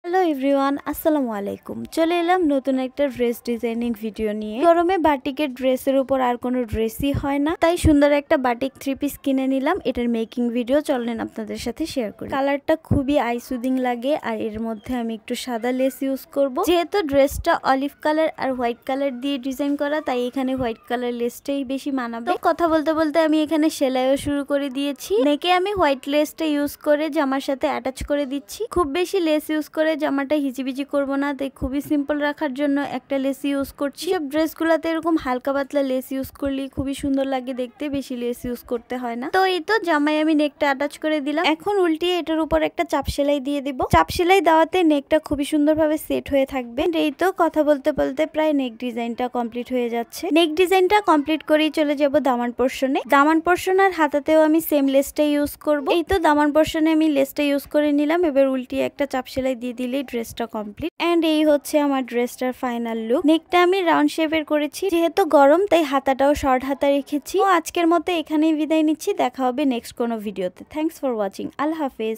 Hello everyone, আসসালামু আলাইকুম। চলে এলাম নতুন একটা ড্রেস ডিজাইনিং ভিডিও নিয়ে। গরমে বাটিকের ড্রেসের উপর আর কোনো ড্রেসই হয় না, তাই সুন্দর একটা বাটিক 3 পিস কিনে নিলাম। এটার মেকিং ভিডিও চলেন আপনাদের সাথে শেয়ার করি। কালারটা খুবই আই সুদিং লাগে, আর এর মধ্যে আমি একটু সাদা লেস ইউজ করব। যেহেতু ড্রেসটা অলিভ কালার আর হোয়াইট কালার দিয়ে ডিজাইন করা, তাই এখানে হোয়াইট কালার লেসটাই বেশি মানাবে। কথা বলতে বলতে আমি এখানে সেলাইও শুরু করে দিয়েছি। নেকে আমি হোয়াইট লেসটা ইউজ করে জামার সাথে অ্যাটাচ করে দিচ্ছি। খুব বেশি লেস ইউজ করে জামাটা হিজিবিজি করব না, তাই খুবই সিম্পল রাখার জন্য একটা লেস ইউজ করছি। সব ড্রেসগুলোতে এরকম হালকা পাতলা লেস ইউজ করলে খুবই সুন্দর লাগে দেখতে, বেশি লেস ইউজ করতে হয় না। তো এই তো জামায় আমি নেকটা অ্যাটাচ করে দিলাম। এখন উল্টিয়ে এটার উপর একটা চাপ সেলাই দিয়ে দিব। চাপ সেলাই দেওয়াতে নেকটা খুবই সুন্দরভাবে সেট হয়ে থাকবে। এই তো কথা বলতে বলতে প্রায় নেক ডিজাইনটা কমপ্লিট হয়ে যাচ্ছে। নেক ডিজাইনটা কমপ্লিট করেই চলে যাব দামান পোর্শনে। দামান পোর্শন আর হাতাতেও আমি সেম লেসটা ইউজ করব। এই তো দামান পোর্শনে আমি লেসটা ইউজ করে নিলাম। এবার উল্টিয়ে একটা চাপ সেলাই দিয়ে দিলেই ড্রেসটা কমপ্লিট। এন্ড এই হচ্ছে আমার ড্রেসটার ফাইনাল লুক। নেকটা আমি রাউন্ড শেপের করেছি, যেহেতু গরম তাই হাতাটাও শর্ট হাতা রেখেছি। আজকের মতো এখানেই বিদায় নিচ্ছি। দেখা হবে নেক্সট কোনো ভিডিওতে। Thanks for watching. আল্লাহ হাফেজ।